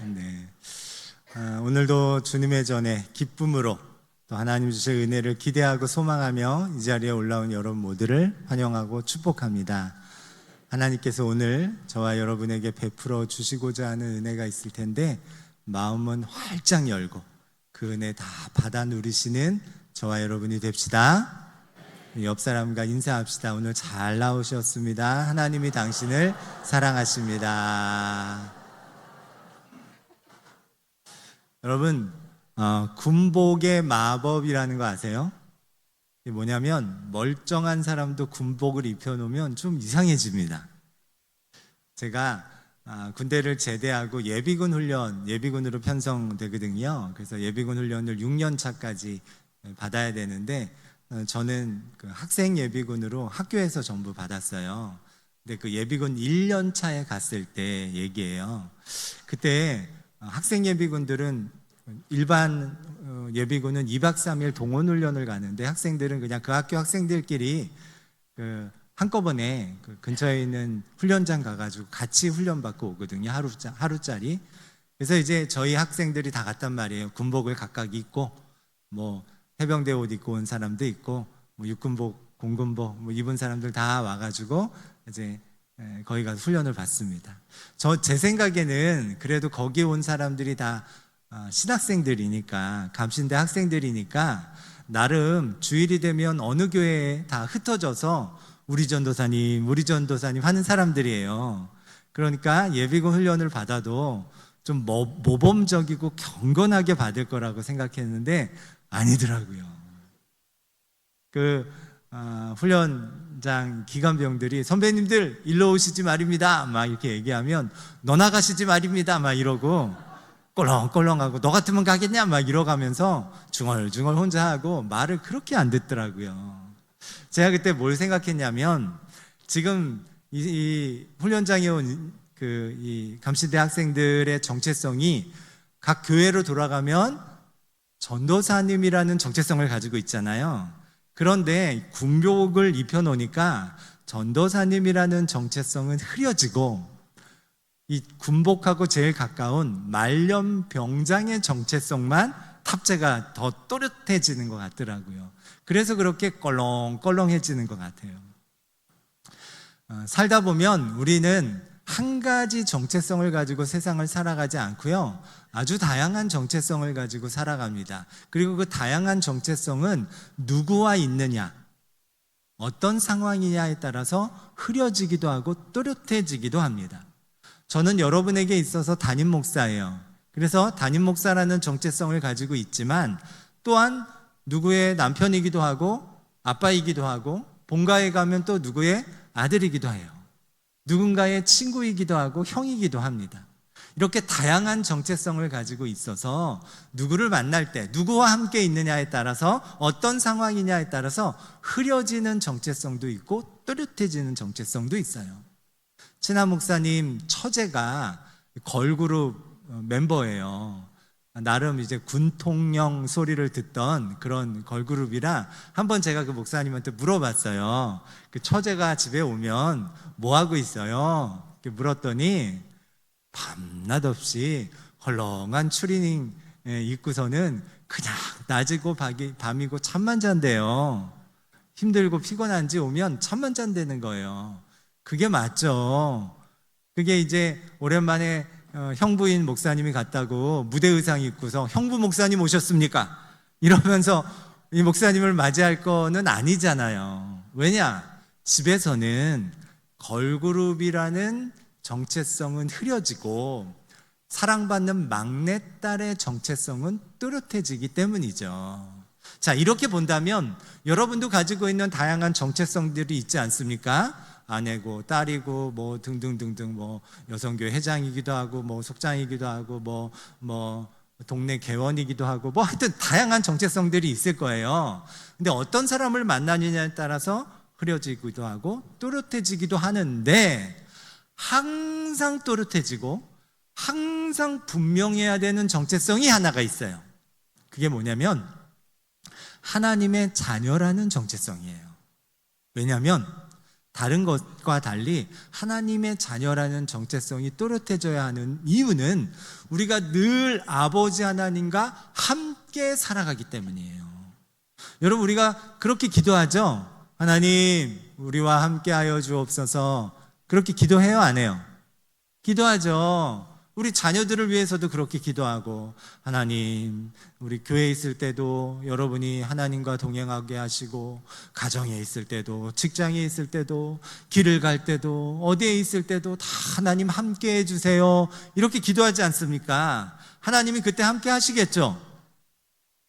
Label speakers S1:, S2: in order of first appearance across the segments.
S1: 네. 오늘도 주님의 전에 기쁨으로 또 하나님 주실 은혜를 기대하고 소망하며 이 자리에 올라온 여러분 모두를 환영하고 축복합니다. 하나님께서 오늘 저와 여러분에게 베풀어 주시고자 하는 은혜가 있을 텐데 마음은 활짝 열고 그 은혜 다 받아 누리시는 저와 여러분이 됩시다. 옆 사람과 인사합시다. 오늘 잘 나오셨습니다. 하나님이 당신을 사랑하십니다. 여러분, 군복의 마법이라는 거 아세요? 이게 뭐냐면 멀쩡한 사람도 군복을 입혀놓으면 좀 이상해집니다. 제가 군대를 제대하고 예비군 훈련, 예비군으로 편성되거든요. 그래서 예비군 훈련을 6년 차까지 받아야 되는데 저는 그 학생 예비군으로 학교에서 전부 받았어요. 근데 그 예비군 1년 차에 갔을 때 얘기예요. 그때 학생 예비군들은 일반 예비군은 2박 3일 동원훈련을 가는데 학생들은 그냥 그 학교 학생들끼리 그 한꺼번에 그 근처에 있는 훈련장 가가지고 같이 훈련받고 오거든요. 하루짜리. 그래서 이제 저희 학생들이 다 갔단 말이에요. 군복을 각각 입고 뭐 해병대 옷 입고 온 사람도 있고 뭐 육군복, 공군복 뭐 입은 사람들 다 와가지고 이제 거기 가서 훈련을 받습니다. 제 생각에는 그래도 거기 온 사람들이 다 신학생들이니까 감신대 학생들이니까 나름 주일이 되면 어느 교회에 다 흩어져서 우리 전도사님 하는 사람들이에요. 그러니까 예비군 훈련을 받아도 좀 모범적이고 경건하게 받을 거라고 생각했는데 아니더라고요. 훈련장 기관병들이 선배님들 일로 오시지 말입니다 막 이렇게 얘기하면 너 나가시지 말입니다 막 이러고 껄렁껄렁하고 너 같으면 가겠냐 막 이러가면서 중얼중얼 혼자 하고 말을 그렇게 안 듣더라고요. 제가 그때 뭘 생각했냐면 지금 이 훈련장에 온 이 감시대 학생들의 정체성이 각 교회로 돌아가면 전도사님이라는 정체성을 가지고 있잖아요. 그런데 군복을 입혀놓으니까 전도사님이라는 정체성은 흐려지고 이 군복하고 제일 가까운 말년병장의 정체성만 탑재가 더 또렷해지는 것 같더라고요. 그래서 그렇게 껄렁껄렁해지는 것 같아요. 살다 보면 우리는 한 가지 정체성을 가지고 세상을 살아가지 않고요, 아주 다양한 정체성을 가지고 살아갑니다. 그리고 그 다양한 정체성은 누구와 있느냐, 어떤 상황이냐에 따라서 흐려지기도 하고 또렷해지기도 합니다. 저는 여러분에게 있어서 담임 목사예요. 그래서 담임 목사라는 정체성을 가지고 있지만 또한 누구의 남편이기도 하고 아빠이기도 하고 본가에 가면 또 누구의 아들이기도 해요. 누군가의 친구이기도 하고 형이기도 합니다. 이렇게 다양한 정체성을 가지고 있어서 누구를 만날 때 누구와 함께 있느냐에 따라서 어떤 상황이냐에 따라서 흐려지는 정체성도 있고 또렷해지는 정체성도 있어요. 친한 목사님 처제가 걸그룹 멤버예요. 나름 이제 군통령 소리를 듣던 그런 걸그룹이라 한번 제가 그 목사님한테 물어봤어요. 그 처제가 집에 오면 뭐 하고 있어요? 이렇게 물었더니 밤낮 없이 헐렁한 추리닝 입고서는 그냥 낮이고 밤이고 잠만 잔대요. 힘들고 피곤한지 오면 잠만 잔다는 거예요. 그게 맞죠. 그게 이제 오랜만에 형부인 목사님이 갔다고 무대 의상 입고서 형부 목사님 오셨습니까? 이러면서 이 목사님을 맞이할 거는 아니잖아요. 왜냐? 집에서는 걸그룹이라는 정체성은 흐려지고 사랑받는 막내딸의 정체성은 또렷해지기 때문이죠. 자, 이렇게 본다면 여러분도 가지고 있는 다양한 정체성들이 있지 않습니까? 아내고 딸이고 뭐 등등등등 뭐 여성교회 회장이기도 하고 뭐 속장이기도 하고 뭐 동네 개원이기도 하고 뭐 하여튼 다양한 정체성들이 있을 거예요. 근데 어떤 사람을 만나느냐에 따라서 흐려지기도 하고 또렷해지기도 하는데 항상 또렷해지고 항상 분명해야 되는 정체성이 하나가 있어요. 그게 뭐냐면 하나님의 자녀라는 정체성이에요. 왜냐하면 다른 것과 달리 하나님의 자녀라는 정체성이 또렷해져야 하는 이유는 우리가 늘 아버지 하나님과 함께 살아가기 때문이에요. 여러분, 우리가 그렇게 기도하죠? 하나님, 우리와 함께 하여 주옵소서. 그렇게 기도해요, 안 해요? 기도하죠. 우리 자녀들을 위해서도 그렇게 기도하고, 하나님, 우리 교회에 있을 때도 여러분이 하나님과 동행하게 하시고, 가정에 있을 때도, 직장에 있을 때도, 길을 갈 때도, 어디에 있을 때도 다 하나님 함께 해주세요. 이렇게 기도하지 않습니까? 하나님이 그때 함께 하시겠죠?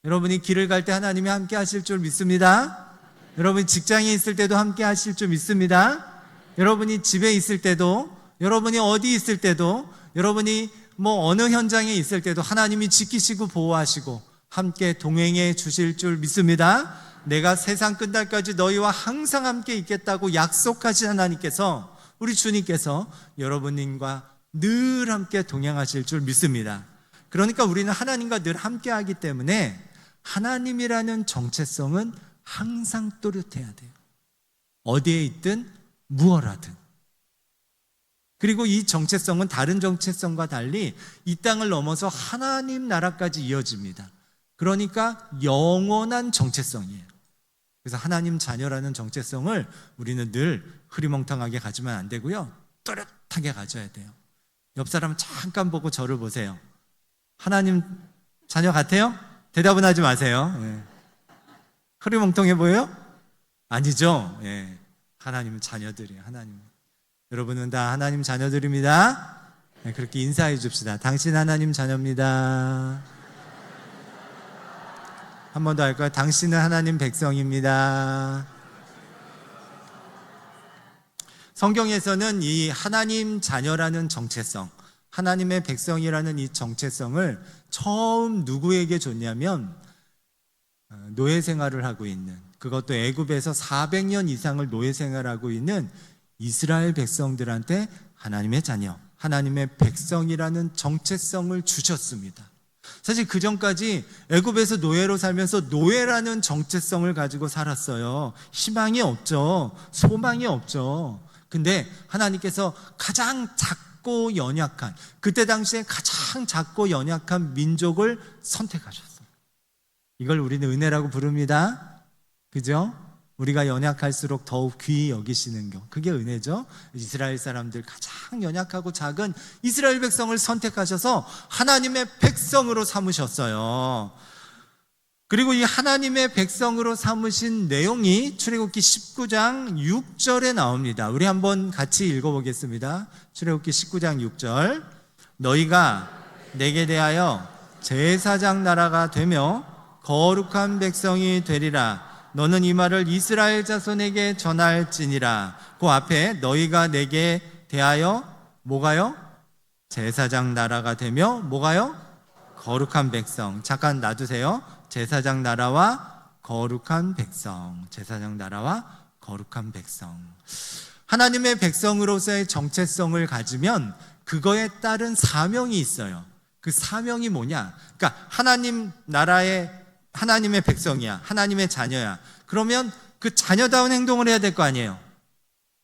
S1: 여러분이 길을 갈 때 하나님이 함께 하실 줄 믿습니다. 여러분이 직장에 있을 때도 함께 하실 줄 믿습니다. 여러분이 집에 있을 때도, 여러분이 어디 있을 때도, 여러분이 어느 현장에 있을 때도 하나님이 지키시고 보호하시고 함께 동행해 주실 줄 믿습니다. 내가 세상 끝날까지 너희와 항상 함께 있겠다고 약속하신 하나님께서, 우리 주님께서 여러분과 늘 함께 동행하실 줄 믿습니다. 그러니까 우리는 하나님과 늘 함께 하기 때문에 하나님이라는 정체성은 항상 또렷해야 돼요. 어디에 있든 무엇 하든. 그리고 이 정체성은 다른 정체성과 달리 이 땅을 넘어서 하나님 나라까지 이어집니다. 그러니까 영원한 정체성이에요. 그래서 하나님 자녀라는 정체성을 우리는 늘 흐리멍텅하게 가지면 안 되고요, 또렷하게 가져야 돼요. 옆 사람 잠깐 보고 저를 보세요. 하나님 자녀 같아요? 대답은 하지 마세요. 흐리멍텅해 보여요? 아니죠. 하나님은 자녀들이에요. 하나님. 여러분은 다 하나님 자녀들입니다. 그렇게 인사해 줍시다. 당신 하나님 자녀입니다. 한 번 더 할까요? 당신은 하나님 백성입니다. 성경에서는 이 하나님 자녀라는 정체성, 하나님의 백성이라는 이 정체성을 처음 누구에게 줬냐면 노예 생활을 하고 있는, 그것도 애굽에서 400년 이상을 노예 생활하고 있는 이스라엘 백성들한테 하나님의 자녀, 하나님의 백성이라는 정체성을 주셨습니다. 사실 그 전까지 애굽에서 노예로 살면서 노예라는 정체성을 가지고 살았어요. 희망이 없죠. 소망이 없죠. 근데 하나님께서 가장 작고 연약한, 그때 당시에 가장 작고 연약한 민족을 선택하셨어요. 이걸 우리는 은혜라고 부릅니다. 그죠? 우리가 연약할수록 더욱 귀히 여기시는 것, 그게 은혜죠. 이스라엘 사람들, 가장 연약하고 작은 이스라엘 백성을 선택하셔서 하나님의 백성으로 삼으셨어요. 그리고 이 하나님의 백성으로 삼으신 내용이 출애굽기 19장 6절에 나옵니다. 우리 한번 같이 읽어보겠습니다. 출애굽기 19장 6절. 너희가 내게 대하여 제사장 나라가 되며 거룩한 백성이 되리라. 너는 이 말을 이스라엘 자손에게 전할지니라. 그 앞에 너희가 내게 대하여 뭐가요? 제사장 나라가 되며 뭐가요? 거룩한 백성. 잠깐 놔두세요. 제사장 나라와 거룩한 백성. 제사장 나라와 거룩한 백성. 하나님의 백성으로서의 정체성을 가지면 그거에 따른 사명이 있어요. 그 사명이 뭐냐? 그러니까 하나님 나라의 하나님의 백성이야, 하나님의 자녀야. 그러면 그 자녀다운 행동을 해야 될 거 아니에요.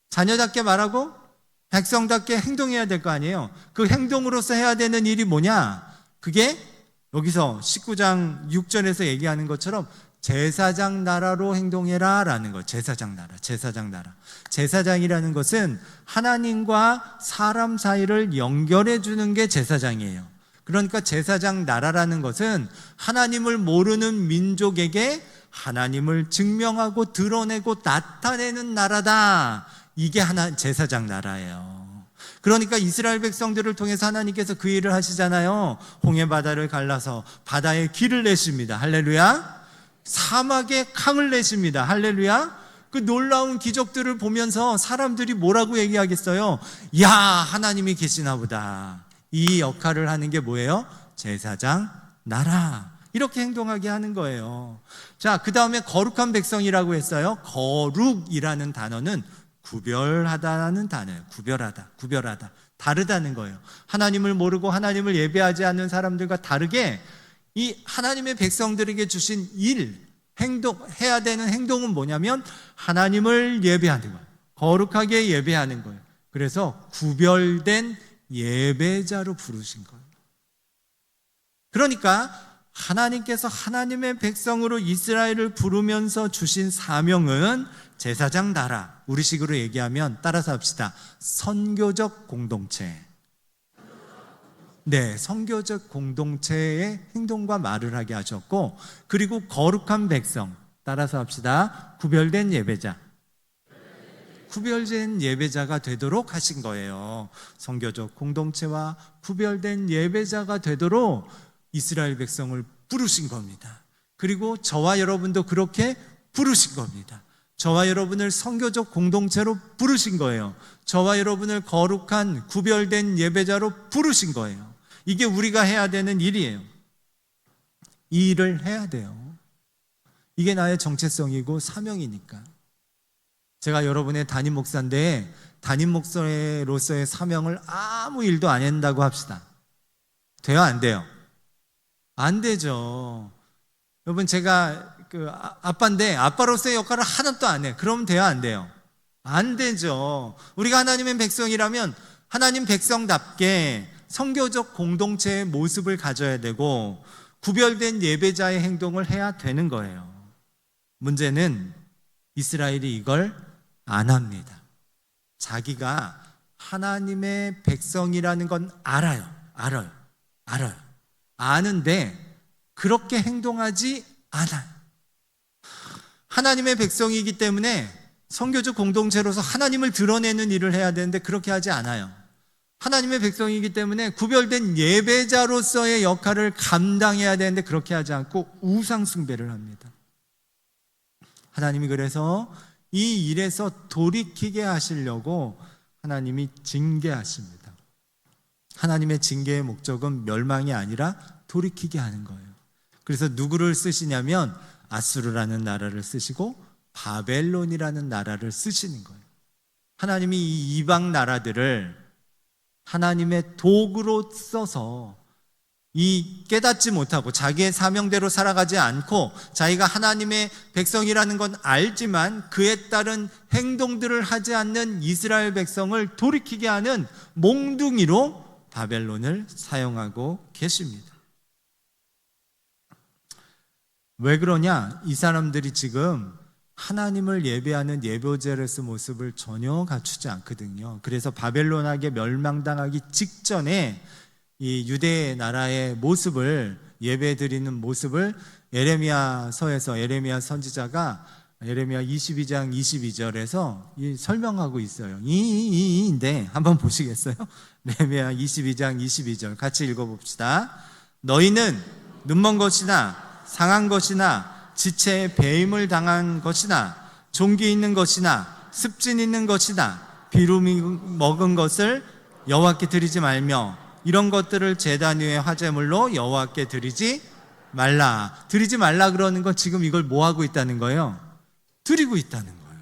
S1: 자녀답게 말하고 백성답게 행동해야 될 거 아니에요. 그 행동으로서 해야 되는 일이 뭐냐? 그게 여기서 19장 6절에서 얘기하는 것처럼 제사장 나라로 행동해라 라는 거예요. 제사장 나라, 제사장 나라. 제사장이라는 것은 하나님과 사람 사이를 연결해 주는 게 제사장이에요. 그러니까 제사장 나라라는 것은 하나님을 모르는 민족에게 하나님을 증명하고 드러내고 나타내는 나라다. 이게 제사장 나라예요. 그러니까 이스라엘 백성들을 통해서 하나님께서 그 일을 하시잖아요. 홍해 바다를 갈라서 바다에 길을 내십니다. 할렐루야. 사막에 강을 내십니다. 할렐루야. 그 놀라운 기적들을 보면서 사람들이 뭐라고 얘기하겠어요? 야, 하나님이 계시나 보다. 이 역할을 하는 게 뭐예요? 제사장 나라. 이렇게 행동하게 하는 거예요. 자, 그 다음에 거룩한 백성이라고 했어요. 거룩이라는 단어는 구별하다는 단어예요. 구별하다. 다르다는 거예요. 하나님을 모르고 하나님을 예배하지 않는 사람들과 다르게 이 하나님의 백성들에게 주신 일, 행동, 해야 되는 행동은 뭐냐면 하나님을 예배하는 거예요. 거룩하게 예배하는 거예요. 그래서 구별된 예배자로 부르신 거예요. 그러니까 하나님께서 하나님의 백성으로 이스라엘을 부르면서 주신 사명은 제사장 나라, 우리식으로 얘기하면 따라서 합시다. 선교적 공동체. 네, 선교적 공동체의 행동과 말을 하게 하셨고, 그리고 거룩한 백성, 따라서 합시다. 구별된 예배자. 구별된 예배자가 되도록 하신 거예요. 선교적 공동체와 구별된 예배자가 되도록 이스라엘 백성을 부르신 겁니다. 그리고 저와 여러분도 그렇게 부르신 겁니다. 저와 여러분을 선교적 공동체로 부르신 거예요. 저와 여러분을 거룩한 구별된 예배자로 부르신 거예요. 이게 우리가 해야 되는 일이에요. 이 일을 해야 돼요. 이게 나의 정체성이고 사명이니까. 제가 여러분의 담임 목사인데 담임 목사로서의 사명을 아무 일도 안 한다고 합시다. 돼요, 안 돼요? 안 되죠. 여러분, 제가 아빠인데 아빠로서의 역할을 하나도 안 해. 그러면 돼요, 안 돼요? 안 되죠. 우리가 하나님의 백성이라면 하나님 백성답게 선교적 공동체의 모습을 가져야 되고 구별된 예배자의 행동을 해야 되는 거예요. 문제는 이스라엘이 이걸 안 합니다. 자기가 하나님의 백성이라는 건 알아요. 아는데 그렇게 행동하지 않아요. 하나님의 백성이기 때문에 선교적 공동체로서 하나님을 드러내는 일을 해야 되는데 그렇게 하지 않아요. 하나님의 백성이기 때문에 구별된 예배자로서의 역할을 감당해야 되는데 그렇게 하지 않고 우상 숭배를 합니다. 하나님이 그래서 이 일에서 돌이키게 하시려고 하나님이 징계하십니다. 하나님의 징계의 목적은 멸망이 아니라 돌이키게 하는 거예요. 그래서 누구를 쓰시냐면 아수르라는 나라를 쓰시고 바벨론이라는 나라를 쓰시는 거예요. 하나님이 이 이방 나라들을 하나님의 도구로 써서 이 깨닫지 못하고 자기의 사명대로 살아가지 않고 자기가 하나님의 백성이라는 건 알지만 그에 따른 행동들을 하지 않는 이스라엘 백성을 돌이키게 하는 몽둥이로 바벨론을 사용하고 계십니다. 왜 그러냐? 이 사람들이 지금 하나님을 예배하는 예배자로서 모습을 전혀 갖추지 않거든요. 그래서 바벨론에게 멸망당하기 직전에 이 유대 나라의 모습을 예배드리는 모습을 예레미야서에서 예레미야 선지자가 예레미야 22장 22절에서 설명하고 있어요. 인데 한번 보시겠어요? 예레미야 22장 22절 같이 읽어봅시다. 너희는 눈먼 것이나 상한 것이나 지체에 배임을 당한 것이나 종기 있는 것이나 습진 있는 것이나 비름이 먹은 것을 여호와께 드리지 말며 이런 것들을 제단 위에 화제물로 여호와께 드리지 말라. 드리지 말라 그러는 건 지금 이걸 뭐 하고 있다는 거예요? 드리고 있다는 거예요.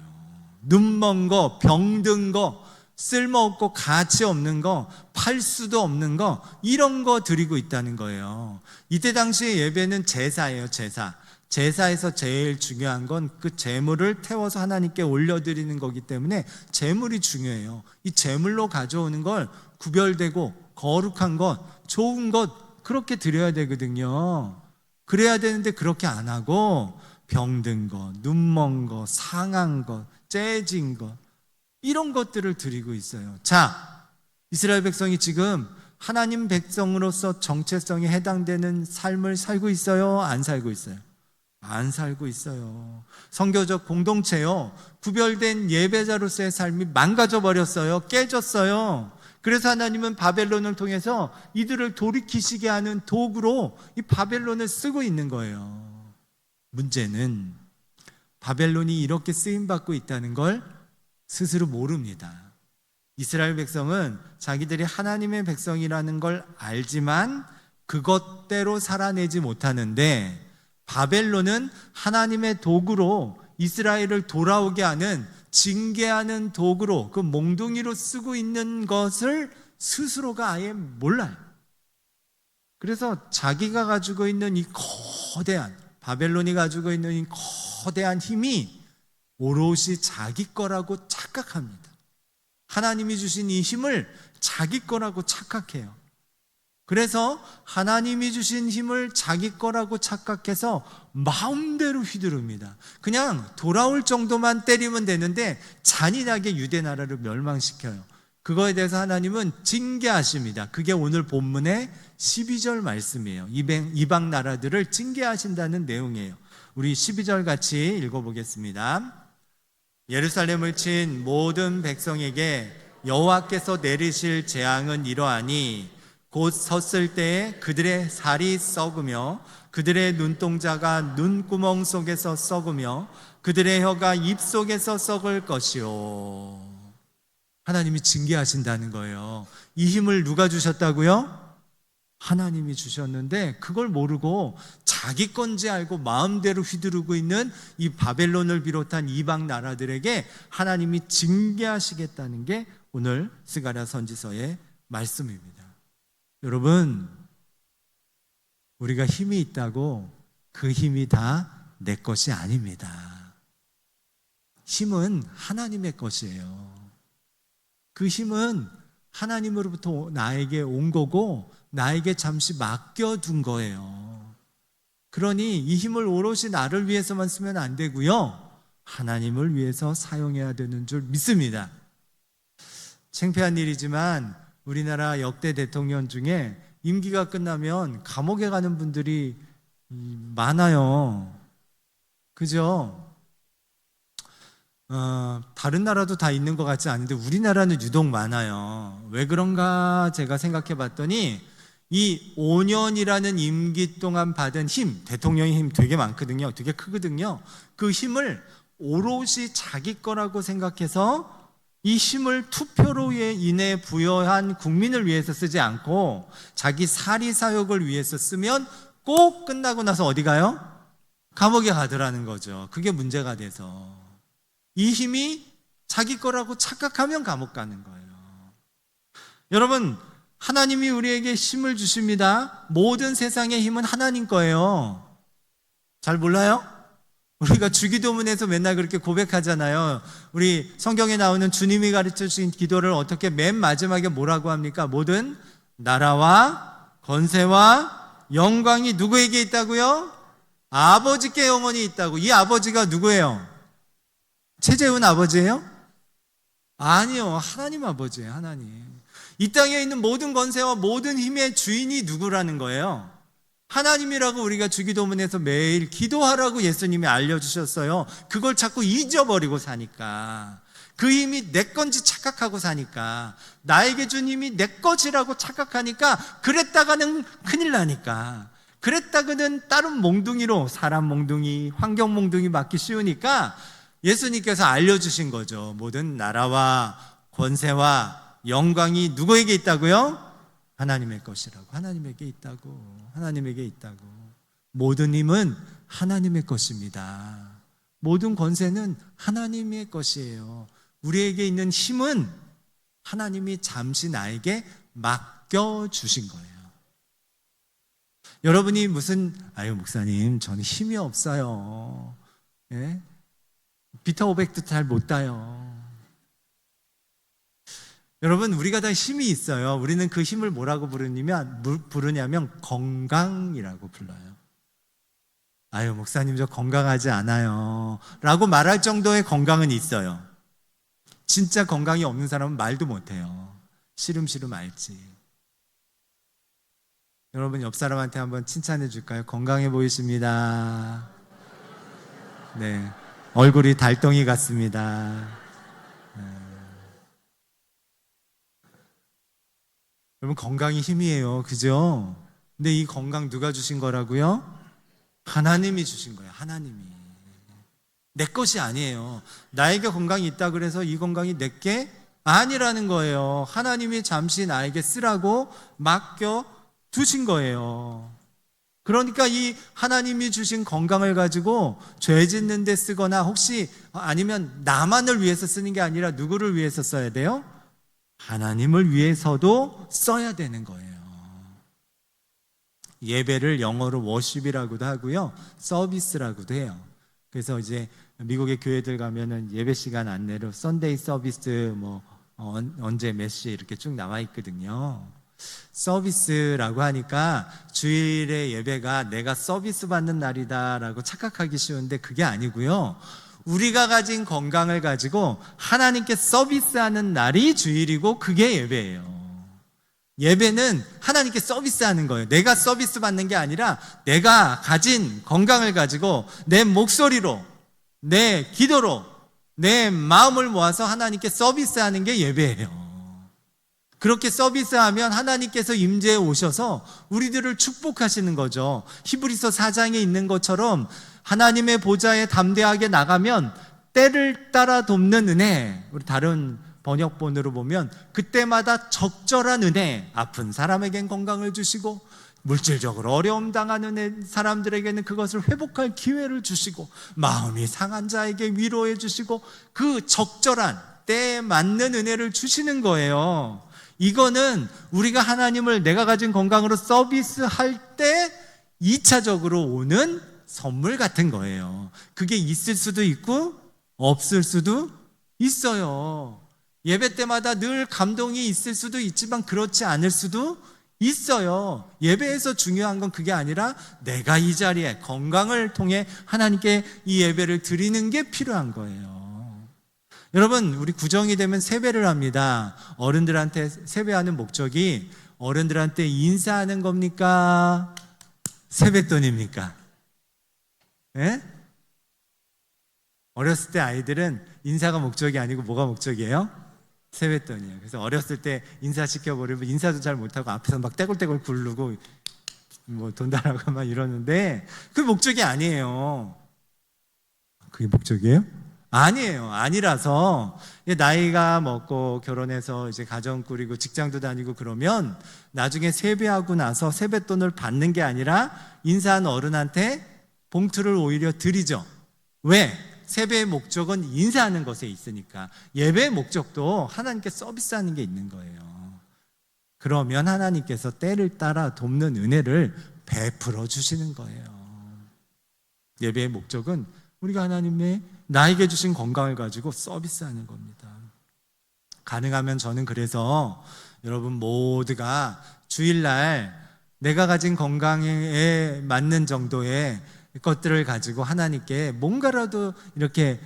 S1: 눈먼 거, 병든 거, 쓸모없고 가치 없는 거, 팔 수도 없는 거, 이런 거 드리고 있다는 거예요. 이때 당시의 예배는 제사예요. 제사에서 제일 중요한 건 그 제물을 태워서 하나님께 올려드리는 거기 때문에 제물이 중요해요. 이 제물로 가져오는 걸 구별되고 거룩한 것, 좋은 것 그렇게 드려야 되거든요. 그래야 되는데 그렇게 안 하고 병든 것, 눈먼 것, 상한 것, 째진 것 이런 것들을 드리고 있어요. 자, 이스라엘 백성이 지금 하나님 백성으로서 정체성에 해당되는 삶을 살고 있어요? 안 살고 있어요? 안 살고 있어요. 선교적 공동체요, 구별된 예배자로서의 삶이 망가져 버렸어요. 깨졌어요. 그래서 하나님은 바벨론을 통해서 이들을 돌이키시게 하는 도구로 이 바벨론을 쓰고 있는 거예요. 문제는 바벨론이 이렇게 쓰임받고 있다는 걸 스스로 모릅니다. 이스라엘 백성은 자기들이 하나님의 백성이라는 걸 알지만 그것대로 살아내지 못하는데 바벨론은 하나님의 도구로 이스라엘을 돌아오게 하는 징계하는 도구로 그 몽둥이로 쓰고 있는 것을 스스로가 아예 몰라요. 그래서 자기가 가지고 있는 이 거대한 바벨론이 가지고 있는 이 거대한 힘이 오롯이 자기 거라고 착각해요. 착각합니다. 하나님이 주신 이 힘을 자기 거라고 착각해요. 그래서 하나님이 주신 힘을 자기 거라고 착각해서 마음대로 휘두릅니다. 그냥 돌아올 정도만 때리면 되는데 잔인하게 유대 나라를 멸망시켜요. 그거에 대해서 하나님은 징계하십니다. 그게 오늘 본문의 12절 말씀이에요. 이방 나라들을 징계하신다는 내용이에요. 우리 12절 같이 읽어보겠습니다. 예루살렘을 친 모든 백성에게 여호와께서 내리실 재앙은 이러하니 곧 섰을 때에 그들의 살이 썩으며 그들의 눈동자가 눈구멍 속에서 썩으며 그들의 혀가 입 속에서 썩을 것이요. 하나님이 징계하신다는 거예요. 이 힘을 누가 주셨다고요? 하나님이 주셨는데 그걸 모르고 자기 건지 알고 마음대로 휘두르고 있는 이 바벨론을 비롯한 이방 나라들에게 하나님이 징계하시겠다는 게 오늘 스가랴 선지서의 말씀입니다. 여러분, 우리가 힘이 있다고 그 힘이 다 내 것이 아닙니다. 힘은 하나님의 것이에요. 그 힘은 하나님으로부터 나에게 온 거고 나에게 잠시 맡겨둔 거예요. 그러니 이 힘을 오롯이 나를 위해서만 쓰면 안 되고요, 하나님을 위해서 사용해야 되는 줄 믿습니다. 창피한 일이지만 우리나라 역대 대통령 중에 임기가 끝나면 감옥에 가는 분들이 많아요. 그죠? 다른 나라도 다 있는 것 같지 않은데 우리나라는 유독 많아요. 왜 그런가 제가 생각해 봤더니 이 5년이라는 임기 동안 받은 힘, 대통령의 힘 되게 많거든요. 되게 크거든요. 그 힘을 오롯이 자기 거라고 생각해서 이 힘을 투표로 인해 부여한 국민을 위해서 쓰지 않고 자기 사리사욕을 위해서 쓰면 꼭 끝나고 나서 어디 가요? 감옥에 가더라는 거죠. 그게 문제가 돼서 이 힘이 자기 거라고 착각하면 감옥 가는 거예요. 여러분, 하나님이 우리에게 힘을 주십니다. 모든 세상의 힘은 하나님 거예요. 잘 몰라요? 우리가 주기도문에서 맨날 그렇게 고백하잖아요. 우리 성경에 나오는 주님이 가르쳐 주신 기도를 어떻게 맨 마지막에 뭐라고 합니까? 모든 나라와 권세와 영광이 누구에게 있다고요? 아버지께 영원히 있다고. 이 아버지가 누구예요? 최재훈 아버지예요? 아니요, 하나님 아버지예요. 하나님. 이 땅에 있는 모든 권세와 모든 힘의 주인이 누구라는 거예요? 하나님이라고 우리가 주기도문에서 매일 기도하라고 예수님이 알려주셨어요. 그걸 자꾸 잊어버리고 사니까, 그 힘이 내 건지 착각하고 사니까, 나에게 준 힘이 내 것이라고 착각하니까, 그랬다가는 큰일 나니까, 그랬다가는 다른 몽둥이로, 사람 몽둥이, 환경 몽둥이 맞기 쉬우니까 예수님께서 알려주신 거죠. 모든 나라와 권세와 영광이 누구에게 있다고요? 하나님의 것이라고. 하나님에게 있다고. 하나님에게 있다고. 모든 힘은 하나님의 것입니다. 모든 권세는 하나님의 것이에요. 우리에게 있는 힘은 하나님이 잠시 나에게 맡겨주신 거예요. 여러분이 무슨, 아유 목사님 저는 힘이 없어요, 예? 비타 500도 잘 못 따요. 여러분, 우리가 다 힘이 있어요. 우리는 그 힘을 뭐라고 부르냐면 건강이라고 불러요. 아유 목사님 저 건강하지 않아요 라고 말할 정도의 건강은 있어요. 진짜 건강이 없는 사람은 말도 못해요. 시름시름 앓지. 여러분, 옆 사람한테 한번 칭찬해 줄까요? 건강해 보이십니다. 네, 얼굴이 달덩이 같습니다. 여러분, 건강이 힘이에요. 그죠? 근데 이 건강 누가 주신 거라고요? 하나님이 주신 거예요. 하나님이. 내 것이 아니에요. 나에게 건강이 있다 그래서 이 건강이 내게 아니라는 거예요. 하나님이 잠시 나에게 쓰라고 맡겨 두신 거예요. 그러니까 이 하나님이 주신 건강을 가지고 죄 짓는 데 쓰거나, 혹시 아니면 나만을 위해서 쓰는 게 아니라 누구를 위해서 써야 돼요? 하나님을 위해서도 써야 되는 거예요. 예배를 영어로 워십이라고도 하고요, 서비스라고도 해요. 그래서 이제 미국의 교회들 가면은 예배 시간 안내로 썬데이 서비스 언제 몇 시 이렇게 쭉 나와 있거든요. 서비스라고 하니까 주일의 예배가 내가 서비스 받는 날이다라고 착각하기 쉬운데 그게 아니고요. 우리가 가진 건강을 가지고 하나님께 서비스하는 날이 주일이고 그게 예배예요. 예배는 하나님께 서비스하는 거예요. 내가 서비스 받는 게 아니라 내가 가진 건강을 가지고 내 목소리로, 내 기도로, 내 마음을 모아서 하나님께 서비스하는 게 예배예요. 그렇게 서비스하면 하나님께서 임재해 오셔서 우리들을 축복하시는 거죠. 히브리서 4장에 있는 것처럼 하나님의 보좌에 담대하게 나가면 때를 따라 돕는 은혜, 우리 다른 번역본으로 보면 그때마다 적절한 은혜, 아픈 사람에겐 건강을 주시고 물질적으로 어려움 당하는 사람들에게는 그것을 회복할 기회를 주시고 마음이 상한 자에게 위로해 주시고 그 적절한 때에 맞는 은혜를 주시는 거예요. 이거는 우리가 하나님을 내가 가진 건강으로 서비스할 때 2차적으로 오는 선물 같은 거예요. 그게 있을 수도 있고 없을 수도 있어요. 예배 때마다 늘 감동이 있을 수도 있지만 그렇지 않을 수도 있어요. 예배에서 중요한 건 그게 아니라 내가 이 자리에 건강을 통해 하나님께 이 예배를 드리는 게 필요한 거예요. 여러분, 우리 구정이 되면 세배를 합니다. 어른들한테 세배하는 목적이 어른들한테 인사하는 겁니까? 세뱃돈입니까? 예? 어렸을 때 아이들은 인사가 목적이 아니고 뭐가 목적이에요? 세뱃돈이에요. 그래서 어렸을 때 인사시켜버리면 인사도 잘 못하고 앞에서 막 떼굴떼굴 굴르고 돈 달라고 막 이러는데 그 목적이 아니에요. 그게 목적이에요? 아니에요. 아니라서 나이가 먹고 결혼해서 이제 가정 꾸리고 직장도 다니고 그러면 나중에 세배하고 나서 세뱃돈을 받는 게 아니라 인사한 어른한테 봉투를 오히려 드리죠. 왜? 세배의 목적은 인사하는 것에 있으니까. 예배의 목적도 하나님께 서비스하는 게 있는 거예요. 그러면 하나님께서 때를 따라 돕는 은혜를 베풀어 주시는 거예요. 예배의 목적은 우리가 하나님의 나에게 주신 건강을 가지고 서비스하는 겁니다. 가능하면 저는 그래서 여러분 모두가 주일날 내가 가진 건강에 맞는 정도의 것들을 가지고 하나님께 뭔가라도 이렇게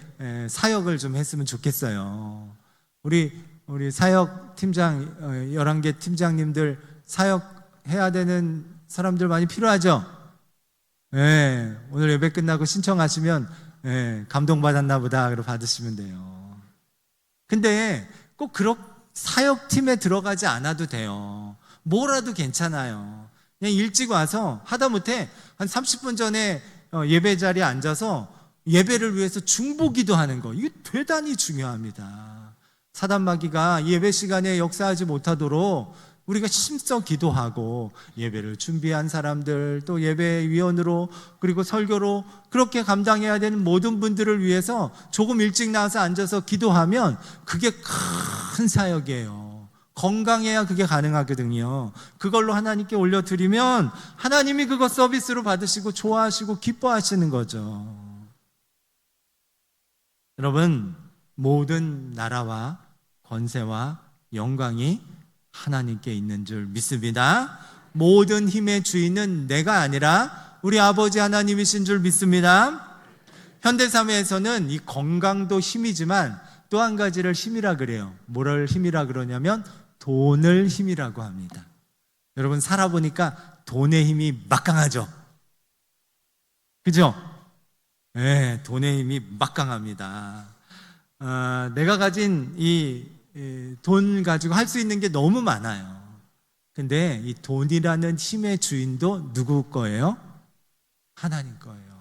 S1: 사역을 좀 했으면 좋겠어요. 우리 사역 팀장 11개 팀장님들 사역해야 되는 사람들 많이 필요하죠? 네, 오늘 예배 끝나고 신청하시면 감동받았나 보다 그러고 받으시면 돼요. 근데 꼭 사역팀에 들어가지 않아도 돼요. 뭐라도 괜찮아요. 그냥 일찍 와서 하다못해 한 30분 전에 예배 자리에 앉아서 예배를 위해서 중보기도 하는 거, 이게 대단히 중요합니다. 사단마귀가 예배 시간에 역사하지 못하도록 우리가 힘써 기도하고 예배를 준비한 사람들, 또 예배위원으로 그리고 설교로 그렇게 감당해야 되는 모든 분들을 위해서 조금 일찍 나와서 앉아서 기도하면 그게 큰 사역이에요. 건강해야 그게 가능하거든요. 그걸로 하나님께 올려드리면 하나님이 그거 서비스로 받으시고 좋아하시고 기뻐하시는 거죠. 여러분, 모든 나라와 권세와 영광이 하나님께 있는 줄 믿습니다. 모든 힘의 주인은 내가 아니라 우리 아버지 하나님이신 줄 믿습니다. 현대사회에서는 이 건강도 힘이지만 또 한 가지를 힘이라 그래요. 뭐를 힘이라 그러냐면 돈을 힘이라고 합니다. 여러분 살아보니까 돈의 힘이 막강하죠. 그죠? 네, 돈의 힘이 막강합니다. 내가 가진 이 돈 가지고 할 수 있는 게 너무 많아요. 근데 이 돈이라는 힘의 주인도 누구 거예요? 하나님 거예요.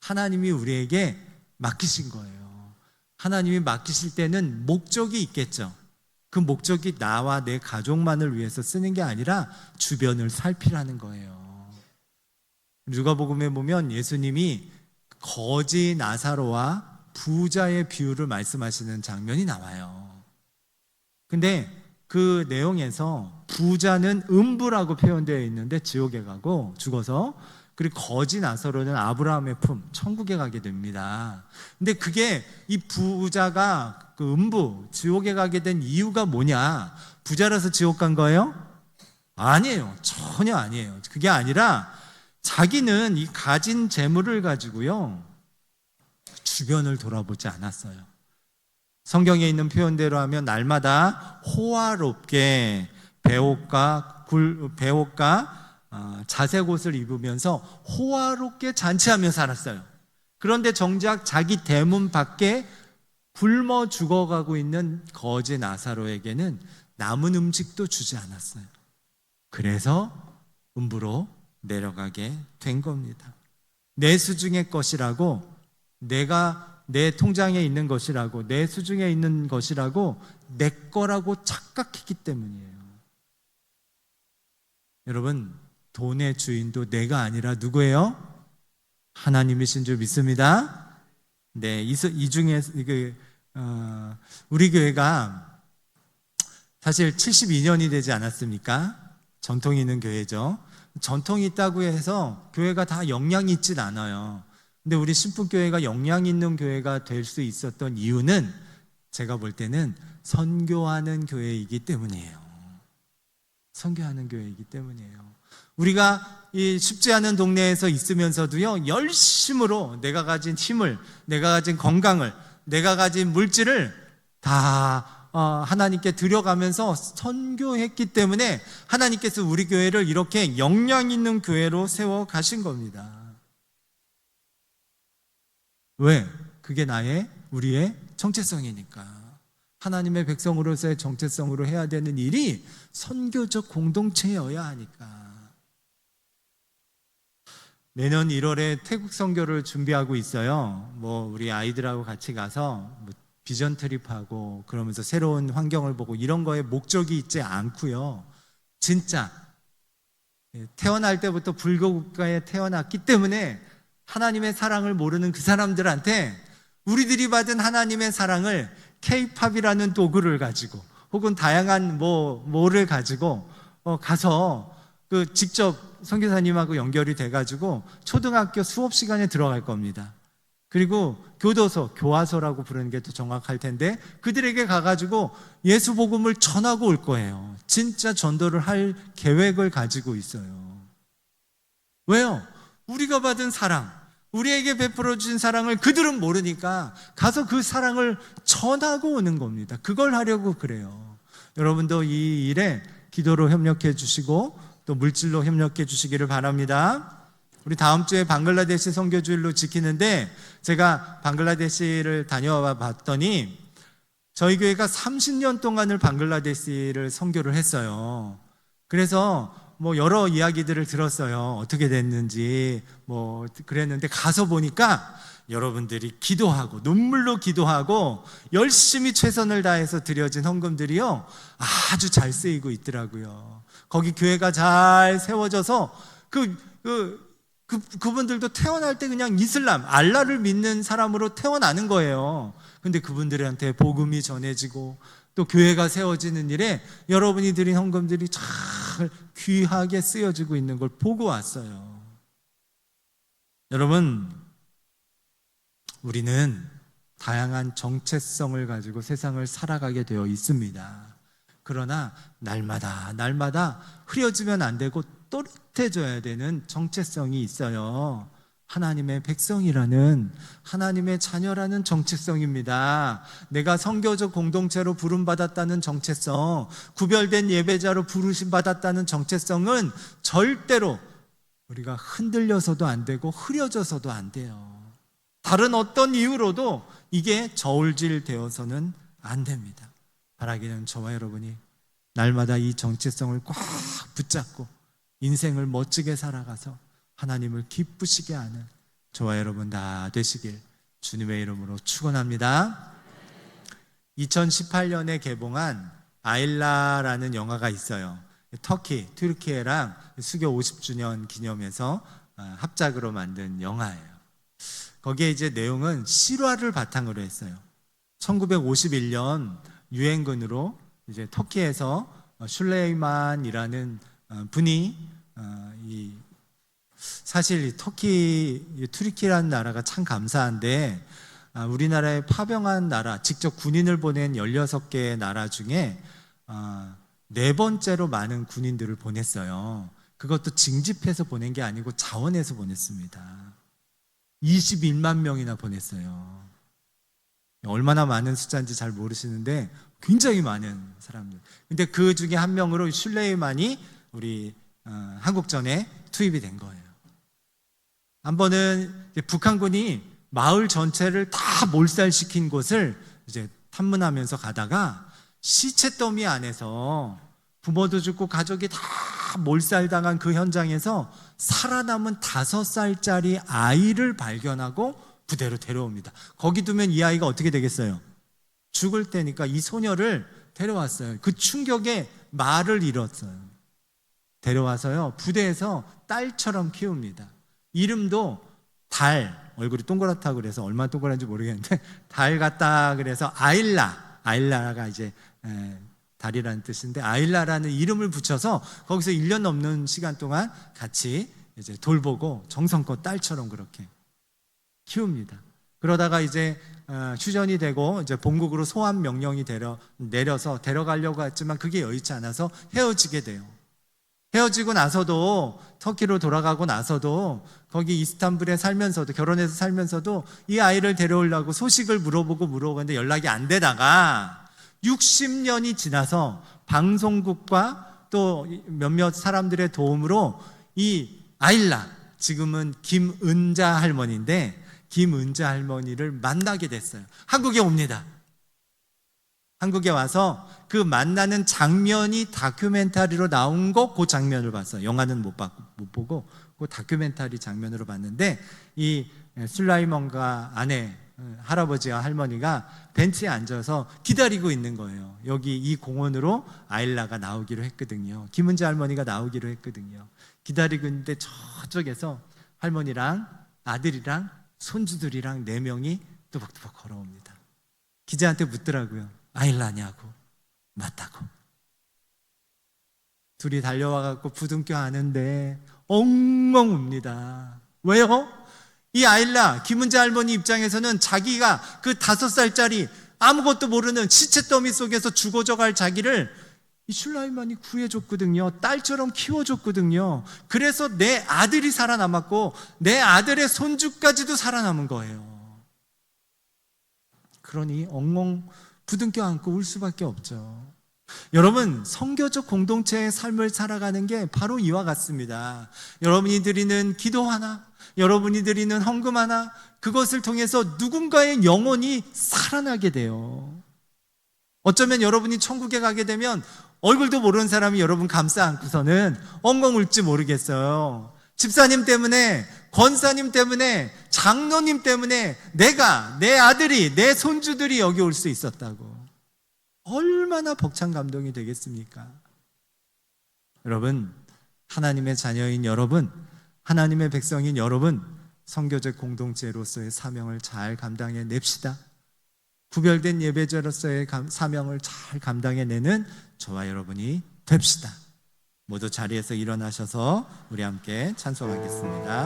S1: 하나님이 우리에게 맡기신 거예요. 하나님이 맡기실 때는 목적이 있겠죠. 그 목적이 나와 내 가족만을 위해서 쓰는 게 아니라 주변을 살피라는 거예요. 누가복음에 보면 예수님이 거지 나사로와 부자의 비유를 말씀하시는 장면이 나와요. 근데 그 내용에서 부자는 음부라고 표현되어 있는데 지옥에 가고 죽어서 그리고 거지 나사로는 아브라함의 품, 천국에 가게 됩니다. 근데 그게 이 부자가 그 음부, 지옥에 가게 된 이유가 뭐냐? 부자라서 지옥 간 거예요? 아니에요. 전혀 아니에요. 그게 아니라 자기는 이 가진 재물을 가지고요, 주변을 돌아보지 않았어요. 성경에 있는 표현대로 하면 날마다 호화롭게 배옷과 자색 옷을 입으면서 호화롭게 잔치하며 살았어요. 그런데 정작 자기 대문 밖에 굶어 죽어가고 있는 거지 나사로에게는 남은 음식도 주지 않았어요. 그래서 음부로 내려가게 된 겁니다. 내 수중의 것이라고, 내가 내 통장에 있는 것이라고, 내 수중에 있는 것이라고, 내 거라고 착각했기 때문이에요. 여러분, 돈의 주인도 내가 아니라 누구예요? 하나님이신 줄 믿습니다. 네, 이 중에 우리 교회가 사실 72년이 되지 않았습니까? 전통이 있는 교회죠. 전통이 있다고 해서 교회가 다 역량이 있진 않아요. 근데 우리 신풍교회가 역량 있는 교회가 될 수 있었던 이유는 제가 볼 때는 선교하는 교회이기 때문이에요. 선교하는 교회이기 때문이에요. 우리가 이 쉽지 않은 동네에서 있으면서도요, 열심으로 내가 가진 힘을, 내가 가진 건강을, 내가 가진 물질을 다 하나님께 드려가면서 선교했기 때문에 하나님께서 우리 교회를 이렇게 역량 있는 교회로 세워 가신 겁니다. 왜? 그게 우리의 정체성이니까. 하나님의 백성으로서의 정체성으로 해야 되는 일이 선교적 공동체여야 하니까. 내년 1월에 태국 선교를 준비하고 있어요. 우리 아이들하고 같이 가서 비전 트립하고 그러면서 새로운 환경을 보고 이런 거에 목적이 있지 않고요. 진짜 태어날 때부터 불교국가에 태어났기 때문에 하나님의 사랑을 모르는 그 사람들한테 우리들이 받은 하나님의 사랑을 K-팝이라는 도구를 가지고 혹은 다양한 뭐를 가지고 가서 직접 선교사님하고 연결이 돼가지고 초등학교 수업 시간에 들어갈 겁니다. 그리고 교화소라고 부르는 게 더 정확할 텐데 그들에게 가가지고 예수 복음을 전하고 올 거예요. 진짜 전도를 할 계획을 가지고 있어요. 왜요? 우리가 받은 사랑, 우리에게 베풀어 주신 사랑을 그들은 모르니까 가서 그 사랑을 전하고 오는 겁니다. 그걸 하려고 그래요. 여러분도 이 일에 기도로 협력해 주시고 또 물질로 협력해 주시기를 바랍니다. 우리 다음 주에 방글라데시 선교주일로 지키는데 제가 방글라데시를 다녀와 봤더니 저희 교회가 30년 동안을 방글라데시를 선교를 했어요. 그래서 여러 이야기들을 들었어요. 어떻게 됐는지 그랬는데 가서 보니까 여러분들이 기도하고 눈물로 기도하고 열심히 최선을 다해서 드려진 헌금들이요 아주 잘 쓰이고 있더라고요. 거기 교회가 잘 세워져서 그분들도 태어날 때 그냥 이슬람, 알라를 믿는 사람으로 태어나는 거예요. 근데 그분들한테 복음이 전해지고 또 교회가 세워지는 일에 여러분이 드린 헌금들이 잘 귀하게 쓰여지고 있는 걸 보고 왔어요. 여러분, 우리는 다양한 정체성을 가지고 세상을 살아가게 되어 있습니다. 그러나 날마다 흐려지면 안 되고 또렷해져야 되는 정체성이 있어요. 하나님의 백성이라는, 하나님의 자녀라는 정체성입니다. 내가 선교적 공동체로 부름받았다는 정체성, 구별된 예배자로 부르심받았다는 정체성은 절대로 우리가 흔들려서도 안 되고 흐려져서도 안 돼요. 다른 어떤 이유로도 이게 저울질 되어서는 안 됩니다. 바라기는 저와 여러분이 날마다 이 정체성을 꽉 붙잡고 인생을 멋지게 살아가서 하나님을 기쁘시게 하는 저와 여러분 다 되시길 주님의 이름으로 축원합니다. 2018년에 개봉한 아일라라는 영화가 있어요. 튀르키예랑 수교 50주년 기념해서 합작으로 만든 영화예요. 거기에 이제 내용은 실화를 바탕으로 했어요. 1951년 유엔군으로 이제 터키에서 슐레이만이라는 분이 사실 이 터키, 이 투르키라는 나라가 참 감사한데 우리나라에 파병한 나라, 직접 군인을 보낸 16개의 나라 중에 네 번째로 많은 군인들을 보냈어요. 그것도 징집해서 보낸 게 아니고 자원해서 보냈습니다. 21만 명이나 보냈어요. 얼마나 많은 숫자인지 잘 모르시는데 굉장히 많은 사람들. 근데 그 중에 한 명으로 슐레이만이 우리 한국전에 투입이 된 거예요. 한 번은 북한군이 마을 전체를 다 몰살시킨 곳을 이제 탐문하면서 가다가 시체 더미 안에서 부모도 죽고 가족이 다 몰살당한 그 현장에서 살아남은 5살짜리 아이를 발견하고 부대로 데려옵니다. 거기 두면 이 아이가 어떻게 되겠어요? 죽을 때니까 이 소녀를 데려왔어요. 그 충격에 말을 잃었어요. 데려와서요, 부대에서 딸처럼 키웁니다. 이름도 달, 얼굴이 동그랗다고 그래서 얼마나 동그란지 모르겠는데 달 같다 그래서 아일라가 이제 달이라는 뜻인데 아일라라는 이름을 붙여서 거기서 1년 넘는 시간 동안 같이 이제 돌보고 정성껏 딸처럼 그렇게 키웁니다. 그러다가 이제 휴전이 되고 이제 본국으로 소환 명령이 내려서 데려가려고 했지만 그게 여의치 않아서 헤어지게 돼요. 헤어지고 나서도 터키로 돌아가고 나서도 거기 이스탄불에 살면서도 결혼해서 살면서도 이 아이를 데려오려고 소식을 물어보고 근데 연락이 안 되다가 60년이 지나서 방송국과 또 몇몇 사람들의 도움으로 이 아일라, 지금은 김은자 할머니인데 김은자 할머니를 만나게 됐어요. 한국에 옵니다. 한국에 와서 그 만나는 장면이 다큐멘터리로 나온 거, 그 장면을 봤어요. 영화는 못 보고 그 다큐멘터리 장면으로 봤는데 이 술라이먼과 아내, 할아버지와 할머니가 벤치에 앉아서 기다리고 있는 거예요. 여기 이 공원으로 아일라가 나오기로 했거든요. 김은자 할머니가 나오기로 했거든요. 기다리고 있는데 저쪽에서 할머니랑 아들이랑 손주들이랑 4명이 뚜벅뚜벅 걸어옵니다. 기자한테 묻더라고요. 아일라냐고. 맞다고. 둘이 달려와갖고 부둥켜 안는데 엉엉 웁니다. 왜요? 이 아일라, 김은자 할머니 입장에서는 자기가 그 5살짜리 아무것도 모르는 시체 더미 속에서 죽어져 갈 자기를 이 슐라이만이 구해줬거든요. 딸처럼 키워줬거든요. 그래서 내 아들이 살아남았고 내 아들의 손주까지도 살아남은 거예요. 그러니 엉엉 부둥켜 안고 울 수밖에 없죠. 여러분, 선교적 공동체의 삶을 살아가는 게 바로 이와 같습니다. 여러분이 드리는 기도 하나, 여러분이 드리는 헌금 하나, 그것을 통해서 누군가의 영혼이 살아나게 돼요. 어쩌면 여러분이 천국에 가게 되면 얼굴도 모르는 사람이 여러분 감싸 안고서는 엉엉 울지 모르겠어요. 집사님 때문에, 권사님 때문에, 장로님 때문에 내가, 내 아들이, 내 손주들이 여기 올 수 있었다고. 얼마나 벅찬 감동이 되겠습니까? 여러분, 하나님의 자녀인 여러분, 하나님의 백성인 여러분, 선교적 공동체로서의 사명을 잘 감당해 냅시다. 구별된 예배자로서의 사명을 잘 감당해내는 저와 여러분이 됩시다. 모두 자리에서 일어나셔서 우리 함께 찬송하겠습니다.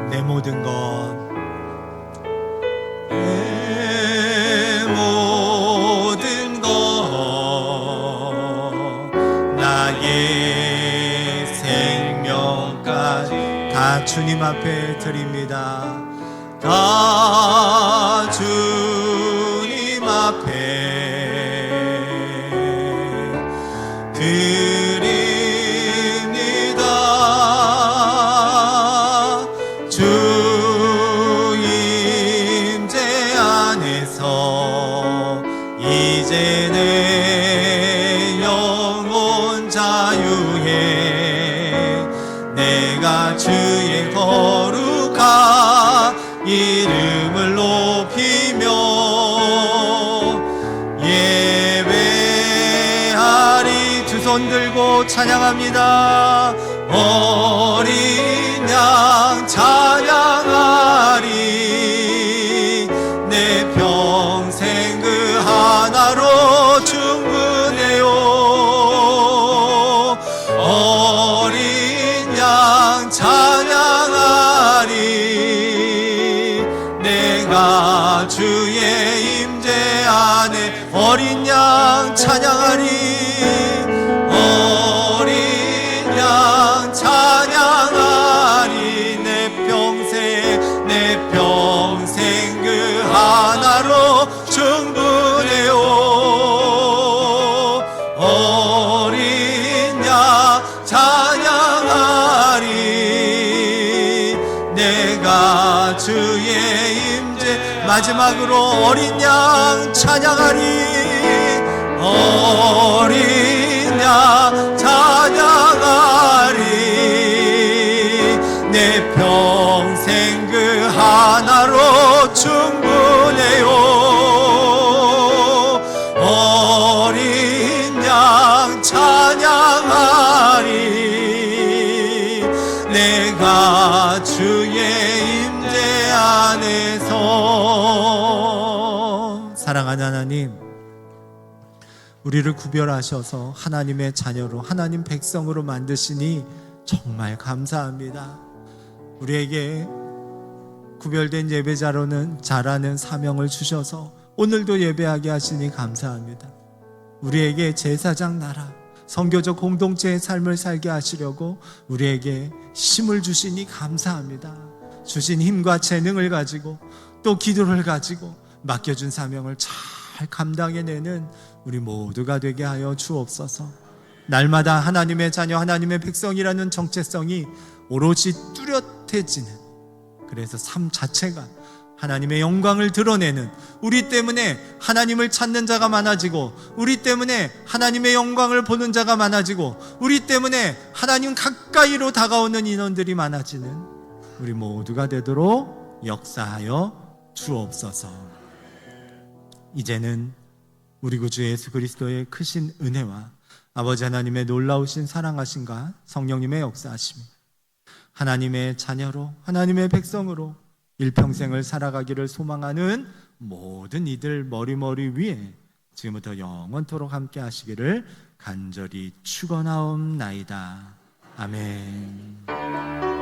S1: 내 모든 것, 내 모든 것, 나의 생명까지 다 주님 앞에 드립니다. 다 주님 앞에 드립니다. 주 임재 안에서 이제 내 영혼 자유해 내가 주의 거룩한 이름을 높이며 예배하리. 두 손 들고 찬양합니다. 어린 양 찬양하리. 내 평생 그 하나 안에 어린 양 찬양하리. 어린 양 찬양하리. 내 평생 그 하나로 충분해요. 어린 양 찬양하리. 내가 주의 임재. 마지막으로 어린 양 찬양하리. 어린 양 찬양하리. 내 평생 그 하나로 충분해요. 어린 양 찬양하리. 내가 주의 임재 안에서. 사랑하는 하나님, 우리를 구별하셔서 하나님의 자녀로, 하나님 백성으로 만드시니 정말 감사합니다. 우리에게 구별된 예배자로는 잘하는 사명을 주셔서 오늘도 예배하게 하시니 감사합니다. 우리에게 제사장 나라, 선교적 공동체의 삶을 살게 하시려고 우리에게 힘을 주시니 감사합니다. 주신 힘과 재능을 가지고 또 기도를 가지고 맡겨준 사명을 잘 감당해내는 우리 모두가 되게 하여 주옵소서. 날마다 하나님의 자녀, 하나님의 백성이라는 정체성이 오롯이 뚜렷해지는, 그래서 삶 자체가 하나님의 영광을 드러내는, 우리 때문에 하나님을 찾는 자가 많아지고, 우리 때문에 하나님의 영광을 보는 자가 많아지고, 우리 때문에 하나님 가까이로 다가오는 인원들이 많아지는 우리 모두가 되도록 역사하여 주옵소서. 이제는 우리 구주 예수 그리스도의 크신 은혜와 아버지 하나님의 놀라우신 사랑하심과 성령님의 역사하심, 하나님의 자녀로, 하나님의 백성으로 일평생을 살아가기를 소망하는 모든 이들 머리머리 위에 지금부터 영원토록 함께 하시기를 간절히 축원하옵나이다. 아멘.